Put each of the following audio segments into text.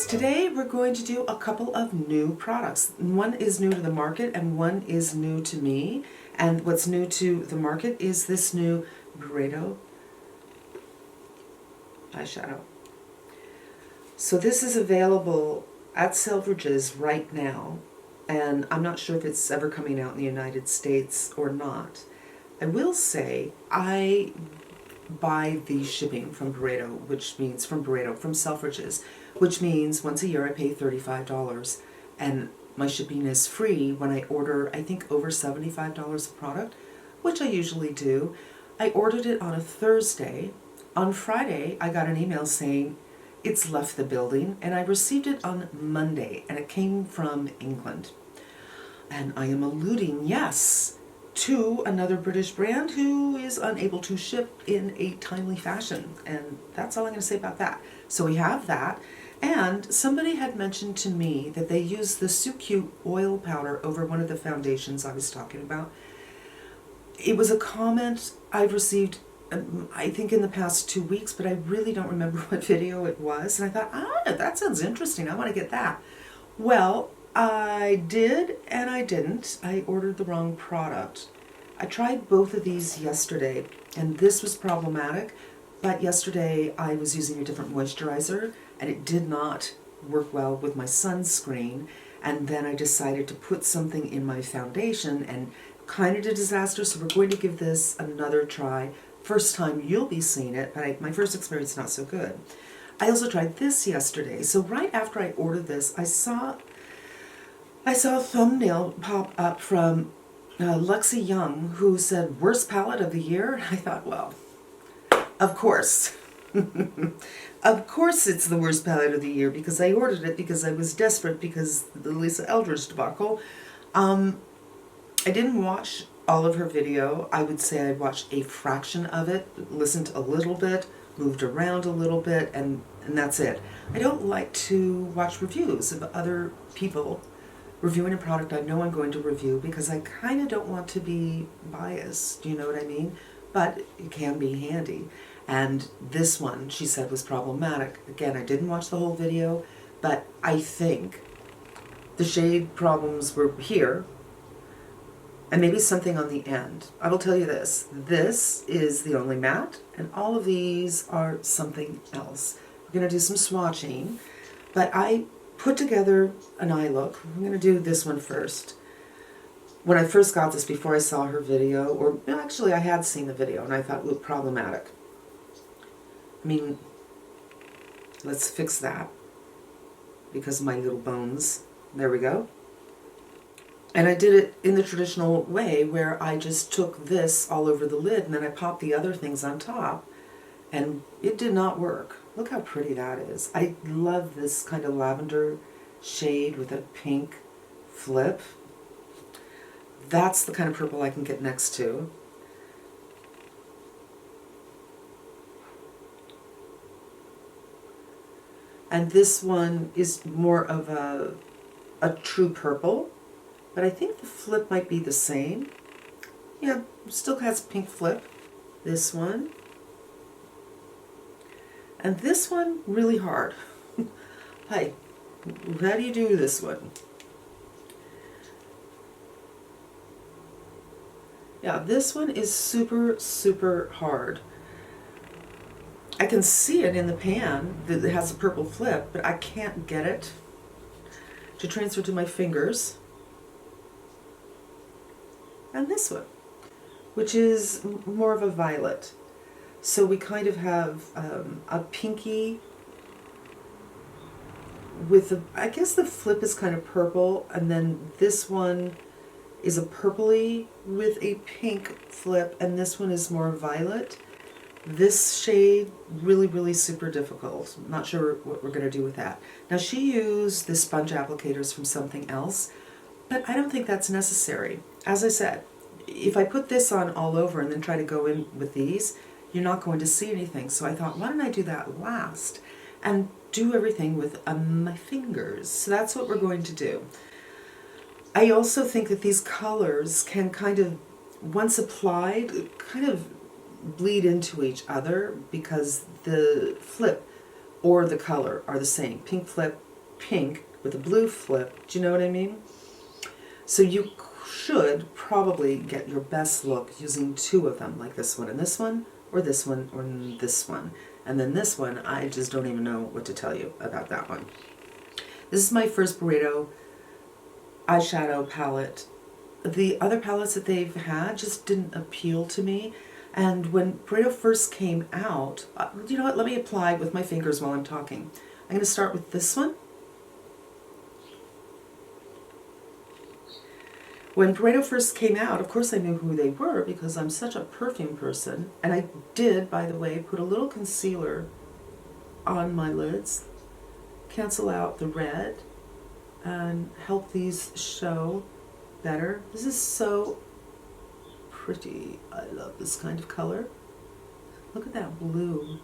Today we're going to do a couple of new products. One is new to the market and one is new to me. And what's new to the market is this new Byredo eyeshadow. So this is available at Selfridges right now, and I'm not sure if it's ever coming out in the United States or not. I will say I buy the shipping from Byredo, from Selfridges, which means once a year I pay $35, and my shipping is free when I order, I think, over $75 a product, which I usually do. I ordered it on a Thursday. On Friday, I got an email saying it's left the building, and I received it on Monday, and it came from England. And I am alluding, yes, to another British brand who is unable to ship in a timely fashion. And that's all I'm going to say about that. So we have that. And somebody had mentioned to me that they use the Suqqu oil powder over one of the foundations I was talking about. It was a comment I've received, I think, in the past 2 weeks, but I really don't remember what video it was. And I thought, that sounds interesting. I want to get that. Well, I did and I didn't. I ordered the wrong product. I tried both of these yesterday, and this was problematic. But yesterday I was using a different moisturizer, and it did not work well with my sunscreen. And then I decided to put something in my foundation, and kind of a disaster. So we're going to give this another try. First time you'll be seeing it, but my first experience not so good. I also tried this yesterday. So right after I ordered this, I saw a thumbnail pop up from Lexi Young, who said worst palette of the year. I thought, well, of course. Of course it's the worst palette of the year, because I ordered it because I was desperate because the Lisa Eldridge debacle. I didn't watch all of her video. I would say I watched a fraction of it, listened a little bit, moved around a little bit, and that's it. I don't like to watch reviews of other people reviewing a product I know I'm going to review, because I kind of don't want to be biased, do you know what I mean? But it can be handy. And this one, she said, was problematic. Again, I didn't watch the whole video, but I think the shade problems were here, and maybe something on the end. I will tell you this. This is the only matte, and all of these are something else. We're going to do some swatching, but I put together an eye look. I'm going to do this one first. When I first got this, before I saw her video, or actually I had seen the video, and I thought, ooh, problematic. I mean, let's fix that, because of my little bones. There we go. And I did it in the traditional way, where I just took this all over the lid, and then I popped the other things on top, and it did not work. Look how pretty that is. I love this kind of lavender shade with a pink flip. That's the kind of purple I can get next to. And this one is more of a true purple, but I think the flip might be the same. Yeah, still has pink flip. This one. And this one, really hard. Hi, how do you do this one? Yeah, this one is super, super hard. I can see it in the pan that it has a purple flip, but I can't get it to transfer to my fingers. And this one, which is more of a violet. So we kind of have a pinky with I guess the flip is kind of purple, and then this one is a purpley with a pink flip, and this one is more violet. This shade, really, really super difficult. I'm not sure what we're going to do with that. Now, she used the sponge applicators from something else, but I don't think that's necessary. As I said, if I put this on all over and then try to go in with these, you're not going to see anything. So I thought, why don't I do that last and do everything with my fingers? So that's what we're going to do. I also think that these colors can kind of, once applied, kind of bleed into each other, because the flip or the color are the same. Pink flip, pink with a blue flip. Do you know what I mean? So you should probably get your best look using two of them, like this one and this one, or this one or this one. And then this one, I just don't even know what to tell you about that one. This is my first Byredo eyeshadow palette. The other palettes that they've had just didn't appeal to me. And when Byredo first came out, you know what, let me apply with my fingers while I'm talking. I'm going to start with this one. When Byredo first came out, of course I knew who they were because I'm such a perfume person. And I did, by the way, put a little concealer on my lids, cancel out the red, and help these show better. This is so pretty. I love this kind of color. Look at that blue.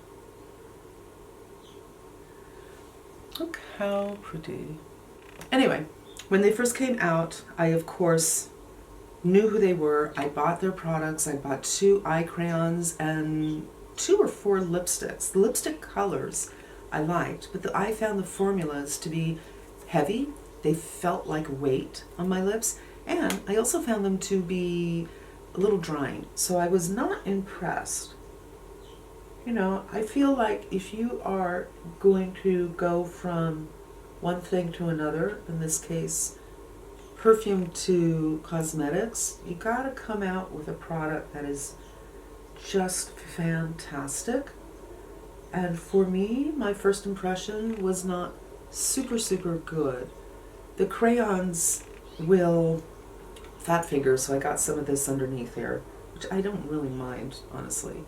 Look how pretty. Anyway, when they first came out, I of course knew who they were. I bought their products. I bought 2 eye crayons and 2 or 4 lipsticks. The lipstick colors I liked, but I found the formulas to be heavy. They felt like weight on my lips, and I also found them to be a little drying, so I was not impressed. You know, I feel like if you are going to go from one thing to another, in this case perfume to cosmetics, you gotta come out with a product that is just fantastic. And for me, my first impression was not super good. The crayons will fat finger, so I got some of this underneath here, which I don't really mind, honestly.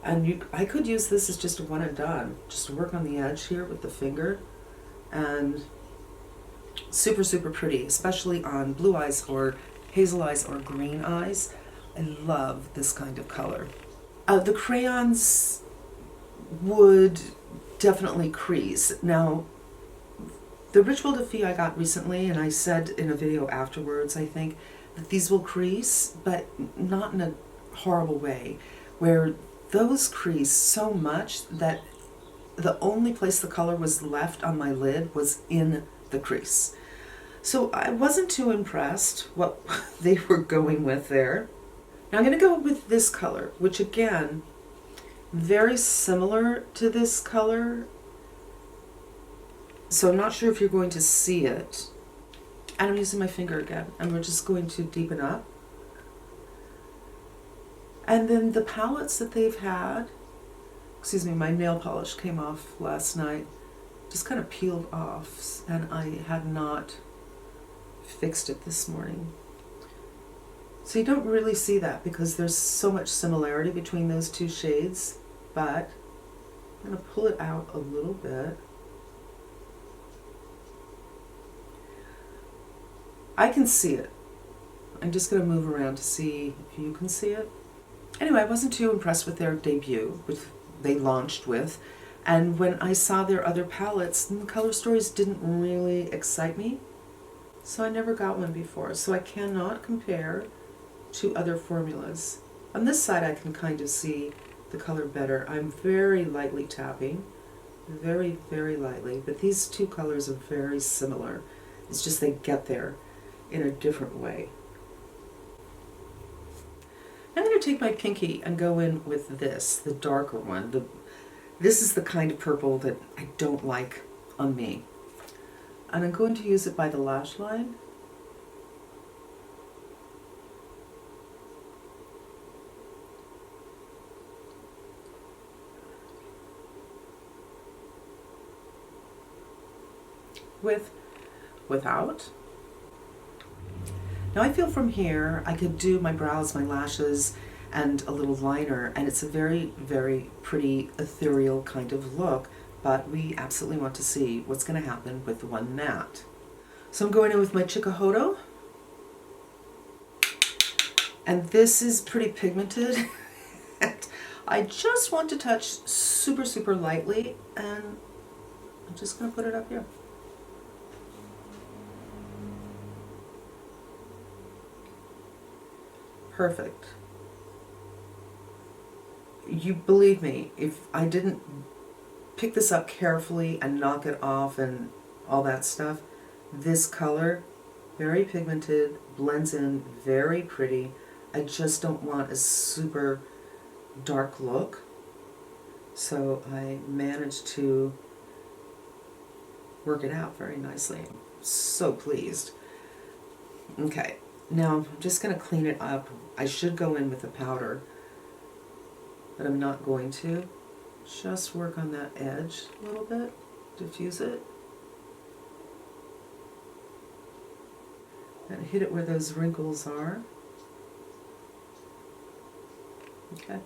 And I could use this as just a one and done, just work on the edge here with the finger, and super pretty, especially on blue eyes or hazel eyes or green eyes. I love this kind of color. The crayons would definitely crease. Now, the Ritual de Fille I got recently, and I said in a video afterwards, I think, that these will crease, but not in a horrible way, where those crease so much that the only place the color was left on my lid was in the crease. So I wasn't too impressed what they were going with there. Now I'm going to go with this color, which again, very similar to this color. So I'm not sure if you're going to see it. And I'm using my finger again, and we're just going to deepen up. And then the palettes that they've had, excuse me, my nail polish came off last night, just kind of peeled off, and I had not fixed it this morning. So you don't really see that because there's so much similarity between those two shades, but I'm going to pull it out a little bit. I can see it. I'm just going to move around to see if you can see it. Anyway, I wasn't too impressed with their debut, which they launched with. And when I saw their other palettes, the color stories didn't really excite me. So I never got one before. So I cannot compare to other formulas. On this side, I can kind of see the color better. I'm very lightly tapping, very lightly. But these two colors are very similar. It's just they get there in a different way. I'm going to take my pinky and go in with this, the darker one. This is the kind of purple that I don't like on me. And I'm going to use it by the lash line. Without. Now I feel from here I could do my brows, my lashes, and a little liner, and it's a very pretty ethereal kind of look, but we absolutely want to see what's going to happen with the one matte. So I'm going in with my Hakuhodo, and this is pretty pigmented. I just want to touch super lightly, and I'm just going to put it up here. Perfect. You believe me, if I didn't pick this up carefully and knock it off and all that stuff. This color, very pigmented, blends in, very pretty. I just don't want a super dark look. So I managed to work it out very nicely. I'm so pleased. Okay, now I'm just going to clean it up. I should go in with a powder, but I'm not going to. Just work on that edge a little bit, diffuse it, and hit it where those wrinkles are. Okay.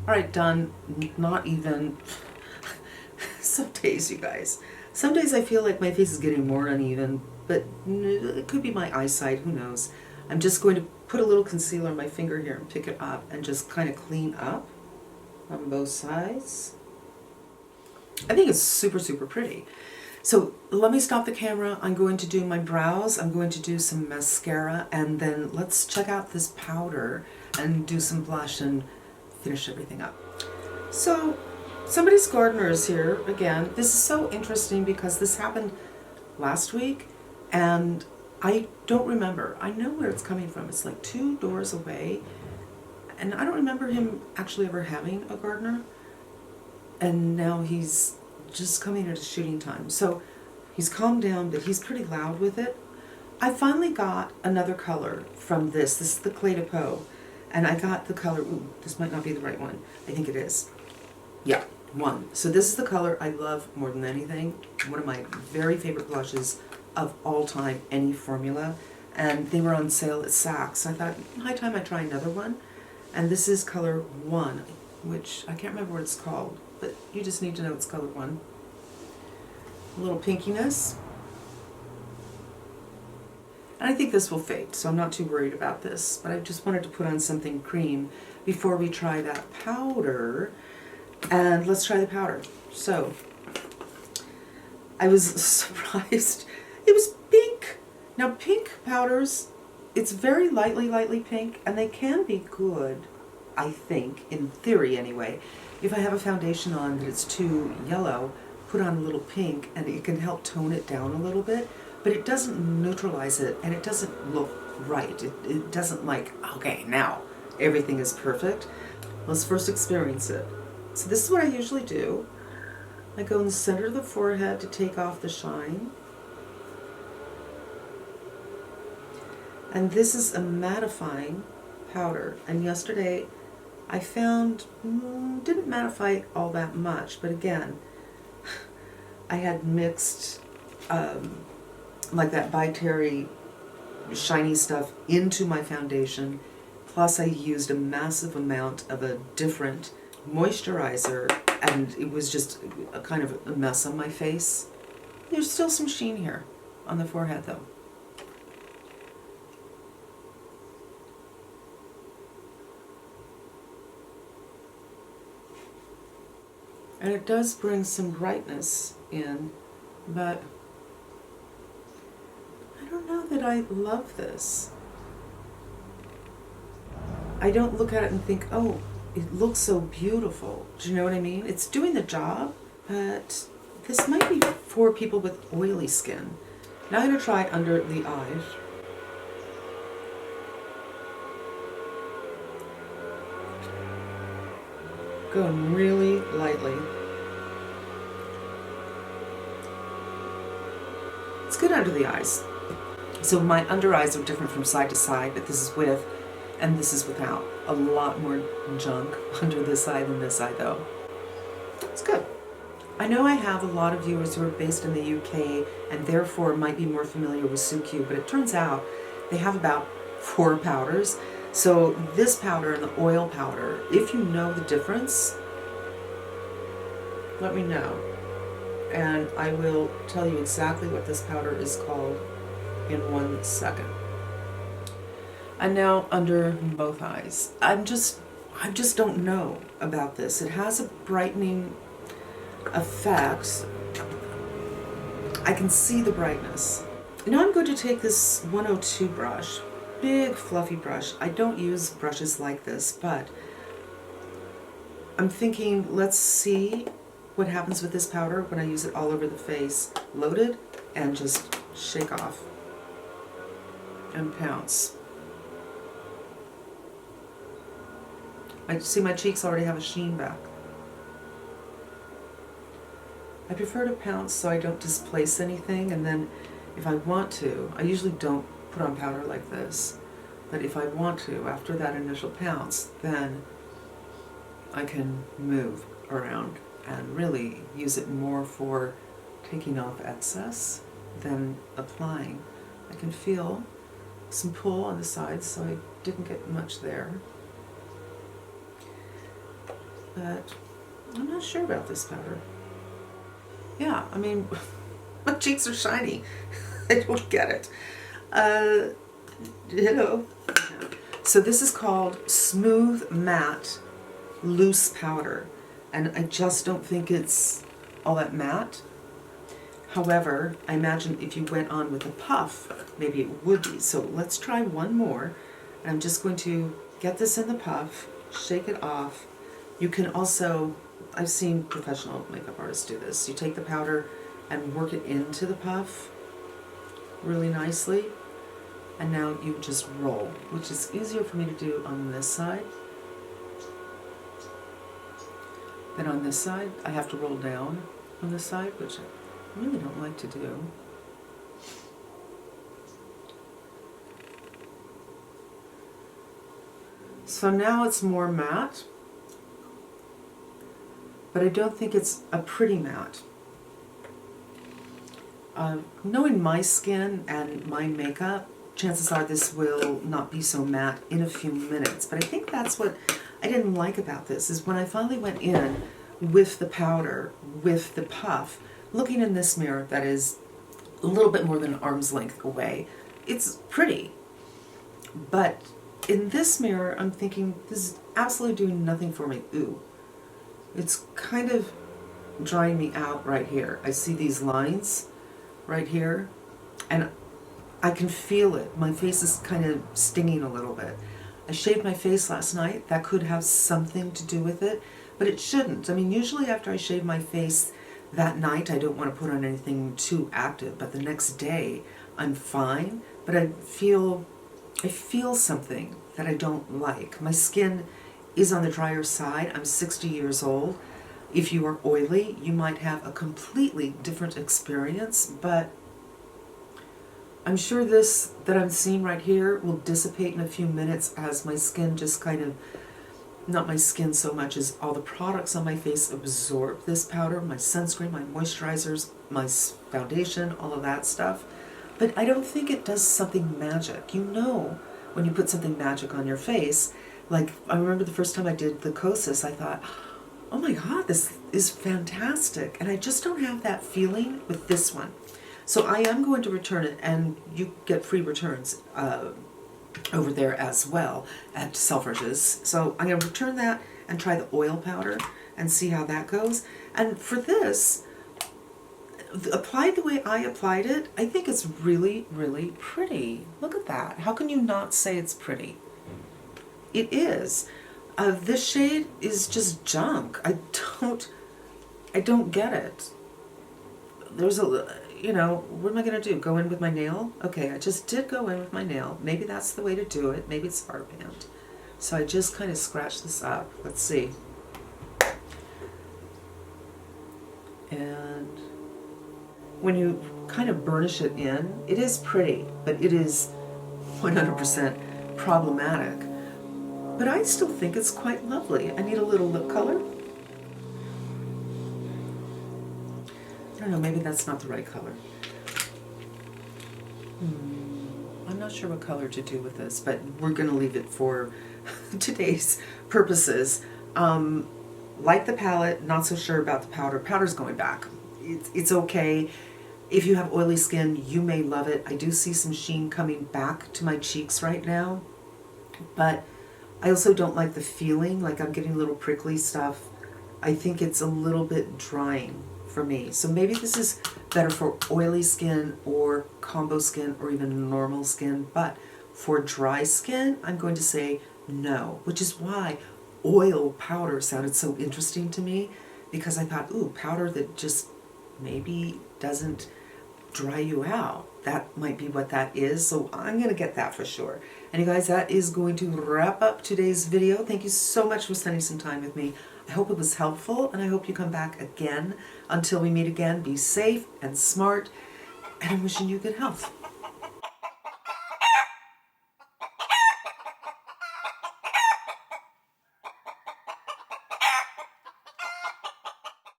All right, done. Not even. Some days, you guys. Some days I feel like my face is getting more uneven, but it could be my eyesight, who knows. I'm just going to put a little concealer on my finger here and pick it up and just kind of clean up on both sides. I think it's super, super pretty. So let me stop the camera. I'm going to do my brows. I'm going to do some mascara, and then let's check out this powder and do some blush and finish everything up. So somebody's gardener is here again. This is so interesting because this happened last week and I don't remember. I know where it's coming from. It's like 2 doors away, and I don't remember him actually ever having a gardener, and now he's just coming at a shooting time. So he's calmed down, but he's pretty loud with it. I finally got another color from this. This is the Clé de Peau, and I got the color, ooh, this might not be the right one. I think it is. Yeah, 1. So this is the color I love more than anything. One of my very favorite blushes of all time, any formula. And they were on sale at Saks. So I thought, high time I try another one. And this is color 1, which I can't remember what it's called, but you just need to know it's color 1. A little pinkiness. And I think this will fade, so I'm not too worried about this. But I just wanted to put on something cream before we try that powder. And let's try the powder. So, I was surprised. It was pink. Now pink powders, it's very lightly pink, and they can be good, I think, in theory anyway. If I have a foundation on that it's too yellow, put on a little pink and it can help tone it down a little bit, but it doesn't neutralize it and it doesn't look right. It doesn't like, okay, now everything is perfect. Let's first experience it. So this is what I usually do. I go in the center of the forehead to take off the shine. And this is a mattifying powder. And yesterday I found didn't mattify all that much, but again, I had mixed like that By Terry shiny stuff into my foundation. Plus I used a massive amount of a different moisturizer, and it was just a kind of a mess on my face. There's still some sheen here on the forehead though. And it does bring some brightness in, but I don't know that I love this. I don't look at it and think, oh, it looks so beautiful. Do you know what I mean? It's doing the job, but this might be for people with oily skin. Now I'm going to try under the eyes. Going really lightly. It's good under the eyes. So my under eyes are different from side to side, but this is with and this is without. A lot more junk under this eye than this eye though. It's good. I know I have a lot of viewers who are based in the UK and therefore might be more familiar with Suqqu, but it turns out they have about 4 powders. So this powder and the oil powder, if you know the difference, let me know. And I will tell you exactly what this powder is called in 1 second. And now under both eyes. I just don't know about this. It has a brightening effect. I can see the brightness. Now I'm going to take this 102 brush, big fluffy brush. I don't use brushes like this, but I'm thinking, let's see what happens with this powder when I use it all over the face. Loaded, and just shake off and pounce. I see my cheeks already have a sheen back. I prefer to pounce so I don't displace anything, and then if I want to, I usually don't put on powder like this, but if I want to, after that initial pounce, then I can move around and really use it more for taking off excess than applying. I can feel some pull on the sides, so I didn't get much there. But I'm not sure about this powder. Yeah, I mean, my cheeks are shiny. I don't get it. Hello. So this is called Smooth Matte Loose Powder, and I just don't think it's all that matte. However, I imagine if you went on with a puff, maybe it would be. So let's try one more. I'm just going to get this in the puff, shake it off. You can also, I've seen professional makeup artists do this. You take the powder and work it into the puff really nicely, and now you just roll, which is easier for me to do on this side than on this side. I have to roll down on this side, which I really don't like to do. So now it's more matte, but I don't think it's a pretty matte. Knowing my skin and my makeup, chances are this will not be so matte in a few minutes. But I think that's what I didn't like about this, is when I finally went in with the powder, with the puff, looking in this mirror that is a little bit more than an arm's length away, it's pretty. But in this mirror, I'm thinking, this is absolutely doing nothing for me. Ooh. It's kind of drying me out right here. I see these lines right here, and I can feel it. My face is kind of stinging a little bit. I shaved my face last night. That could have something to do with it, but it shouldn't. I mean, usually after I shave my face that night, I don't want to put on anything too active, but the next day I'm fine, but I feel something that I don't like. My skin is on the drier side. I'm 60 years old. If you are oily, you might have a completely different experience, but I'm sure this that I'm seeing right here will dissipate in a few minutes as my skin just kind of, not my skin so much as all the products on my face absorb this powder, my sunscreen, my moisturizers, my foundation, all of that stuff. But I don't think it does something magic. You know when you put something magic on your face. Like, I remember the first time I did the Kosas, I thought, oh my God, this is fantastic. And I just don't have that feeling with this one. So I am going to return it, and you get free returns over there as well at Selfridges. So I'm going to return that and try the oil powder and see how that goes. And for this, applied the way I applied it, I think it's really, really pretty. Look at that. How can you not say it's pretty? It is. This shade is just junk. I don't get it. There's a, you know, what am I going to do? Go in with my nail? Okay, I just did go in with my nail. Maybe that's the way to do it. Maybe it's hard band. So I just kind of scratched this up. Let's see. And when you kind of burnish it in, it is pretty, but it is 100% problematic. But I still think it's quite lovely. I need a little lip color. I don't know, maybe that's not the right color. I'm not sure what color to do with this, but we're going to leave it for today's purposes. Like the palette, not so sure about the powder. Powder's going back. It's okay. If you have oily skin, you may love it. I do see some sheen coming back to my cheeks right now, but I also don't like the feeling, like I'm getting little prickly stuff. I think it's a little bit drying for me. So maybe this is better for oily skin or combo skin or even normal skin, but for dry skin, I'm going to say no, which is why oil powder sounded so interesting to me, because I thought, ooh, powder that just maybe doesn't dry you out. That might be what that is, so I'm going to get that for sure. And you guys, that is going to wrap up today's video. Thank you so much for spending some time with me. I hope it was helpful, and I hope you come back again. Until we meet again, be safe and smart, and I'm wishing you good health.